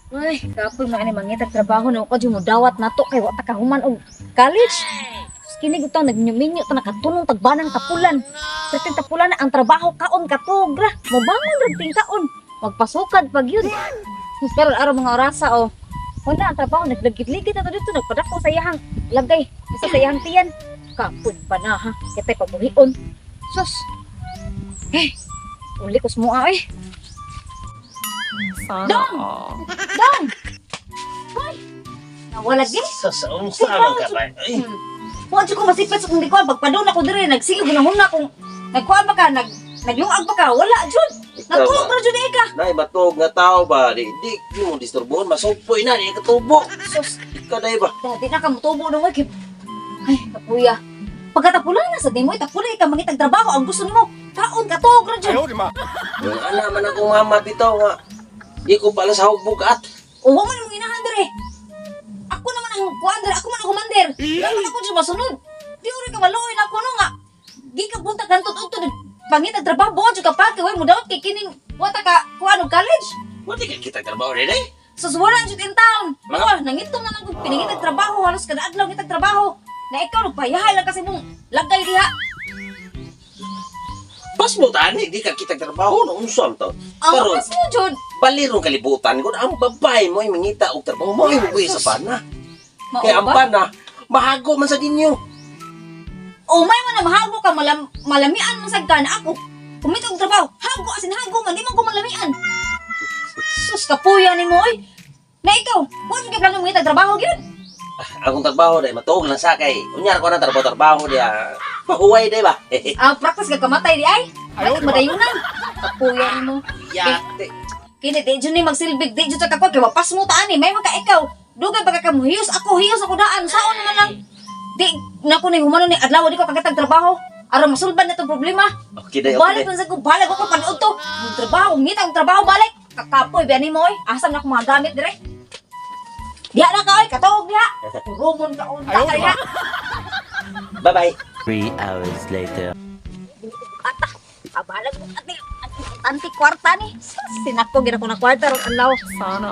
Ay, kapoy mga ni mangitag trabaho no ko mo dawat nato kay wa ta kahuman og college. Kini gutang nagminyo ta nakatunong tagbanang tapulan. Sa tapulan na ang trabaho kaon katugra. Mobangon ra ting kaon. Magpasukad pag yun. Pero araw mga orasa oh. Wala ang trabaho naglagit-ligit na to dito nagpadako sa iyahang lagay sa iyahang tiyan. Kapoy pa na ha. Kitay pabuhion. Sus. Uli ko semua eh. Dong! Dong! Hoy! Nawala din. Sa man ka ba? Ay, Huwag ko masipit sa kung di ko, pagpadong ako dire, nagsigil gunahuna kung nagkuhan ba ka, nagluag ba ka, wala, Jud. Nagkuhan ba, Jud, ka. nay matog nga tao ba? Di mo disturbohon, masugpoy na, di katubo. Sus, Ika day ba? dati na ka mutubo na, wag. Ay, kapuya. Pagkatapulan na sa di mo, itapulay ka, mangitag trabaho, ang gusto mo, kaon, katog, Jud. Yung ana man akong mama bitaw nga. Di ko pala sa hugbugat. Uwa man mong inahan dire. Ako naman ang kuhan dire, ako man ang commander. Laman ako dyan masunod. Di uri ka maluoy na ako no nga. Di ka punta gantot ugtod. Pangitag trabaho, buwan dyan ka pa, kaya mo daw kay kining, wata ka, kuhan og college. Wala ka kita trabaho rin eh. Sus, wala dyan in town. Mga- Mga, nangitong na nang pinangitag trabaho, halos kada adlaw ngitag trabaho. Na ikaw, nagpayahay lang kasi mong lagay diha. Pas mo tani, di ka kita trabaho no unsam to. Ang Karon, apas mo, Jud. balirong kalibutan ko ang babae mo ay mangita og trabaho mo ay buhi sa pana. Kaya ang Mao ba? pana, mahago man sa ginyo. O may man na mahago ka, malamian mo sa na ako. Kumita og trabaho, hago asin hago man, di man ko malamian. Sus, kapuya ni mo, oy. Na ikaw, huwag ka plano mo trabaho gyud. Akong trabaho day matuog lang sa kay. Unyar ko na trabaho dia. Mahuway day ba? Ang practice ka kamatay di ay. Ay, madayunan. Kapuya ni mo. Yate. Kini, di dyan ni magsilbig, di dyan sa kakot, kaya wapas mo taan eh. May mga ikaw. Dugay pagka kamuhiyos, ako hiyos ako daan. Saon naman lang. Di, naku ni humano ni adlaw, di ko kakatag trabaho. Aram masulban na itong problema. Okay day, Balik okay day. man sa ko, balik ko panood to. Ang trabaho, ngita ang trabaho, balik. Kakapoy, biyan ni mo eh. Asam na akong mga gamit dire. Diya na ka oy, katawag diya. Rumon ka on, takay na. Bye-bye. 3 hours later. Ata, kabalag mo anti kwarta ni. Sinako gina ko na kwarta ron alaw.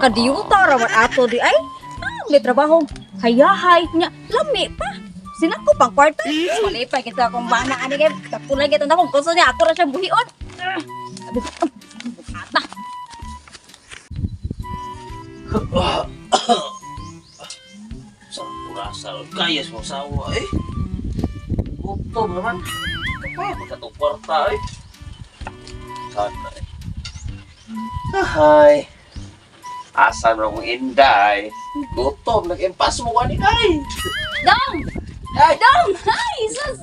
Kadiyuta rawan ato di ay. May trabaho. Hayahay niya. Lami pa. Sinako pang kwarta. Malipay kita akong bana ani kay kapulay kita na kung gusto niya ako ra siya buhion. Sabi ko, ata. Sa kurasa, kayas mo sawa eh. Gutom naman. Kapag katong kwarta eh. Sana eh. Ahay. Asan mo kong inday? Gutom, nag-impas mo ka ni Kay. Dong! Ay, Dong! Ay, sus!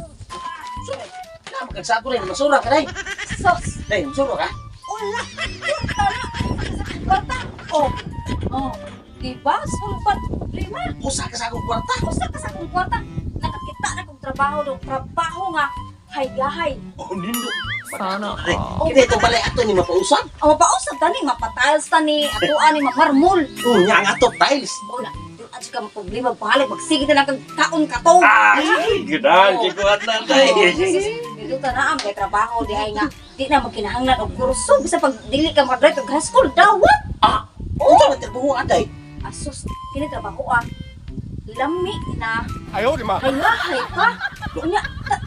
magkagsato rin, masura ka day. Sus! Day, masura ka? Wala! Kwarta! Oh! Oh! Diba? Sulpan! Lima! Usa ka sa akong kwarta. Usa ka sa akong kwarta. Nakakita na kong trabaho daw. Trabaho nga. Hay-yahay. Oh, nindo. Sana Day, all. hindi ito balay ato ni mapausan. Ang mapausap tani, mapatiles tani, atuan ni mamarmol. Nya nga ato, tiles. Wala. At ka problema pahalag. Magsigit na kang kaon ka to. Ay, ganahan, kikuhat na day. Dito na ang may trabaho di ay nga. Di na magkinahanglan og kurso. Bisa pag dili ka mag-graduate og high school. Dawat! Ah, unsa man trabaho aday? Asus, kini trabaho ah. Lami na. Ayaw, di ma. Hay pa. Unya,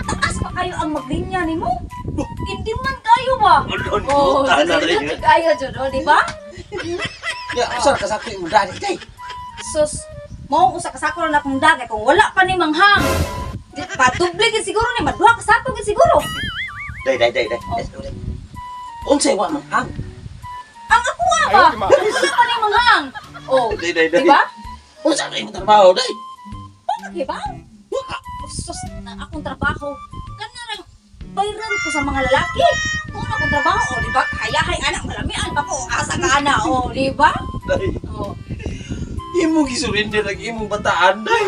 taas pa kayo ang maglinya ni mo. Hindi man kayo ba? Oh, Ana hindi rin. kayo dyan, oh, di ba? Ya, usa ka sa akong dali day. Sus, mo usa ka sakuro na akong dagay kung wala pa ni manghang. Padubli gid siguro ni maduha ka sako gid siguro. Day. Unsay wa man hang? Ang ako nga ba? Ayaw, di ma. Wala pa ni manghang. Oh, Day. di ba? Unsa kay mo trabaho day? Di ba? Sus, na akong trabaho. Kanarang bayran ko sa mga lalaki. Kung akong trabaho, oh, di ba? Hayahay anak, malamian pa ko. Asa ka ana, oh, di ba? Day. Oh. Imo gisurrender ang imong bataan day.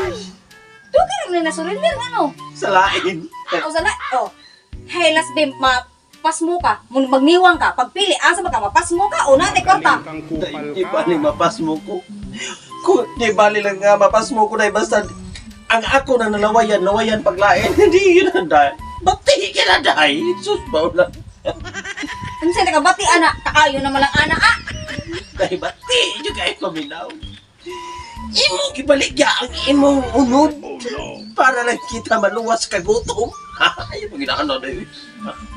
Doon ka rin na surrender, ano? Sa lain. O sana, oh. Hey, last bim, mapas mo ka. Magniwang ka. Pagpili, asa ba ka? Mapas mo ka o nate korta? Kang Day, kupal di ka. bali mapas mo ko. Di bali lang nga mapas mo ko day basta ang ako na nalawayan paglain. Hindi yun ang day. Bati ka na day. Sus ba ulan. Ano siya, nakabati, anak? Kakayo naman lang, anak, ah! Dahil bati nyo kayo paminaw. Imong ibalik ya ang imong unod para lang kita maluwas ka gutom. Ayaw mo ginaano na yun.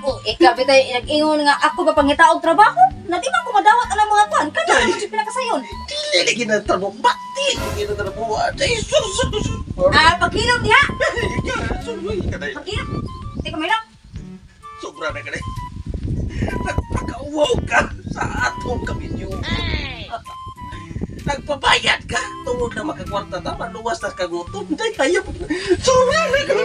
Oh, ikaw bitay nag-ingon nga ako ba pangita og trabaho? Na di man ko madawat ang mga kwan. Kanya Ay. mo si pinakasayon. Dili lagi na trabaho. Bati nyo na trabaho. Ay, sus. Ah, paghilom diha. Suloy ka na yun. Paghilom. Di ka may lang. Sobra na ka na yun. Nagpakauwaw ka sa atong kaminyo. Nagpabayad ka tungod na makakwarta ta maluwas na kagutom. Dahil ayaw mo. Sobra na ka na.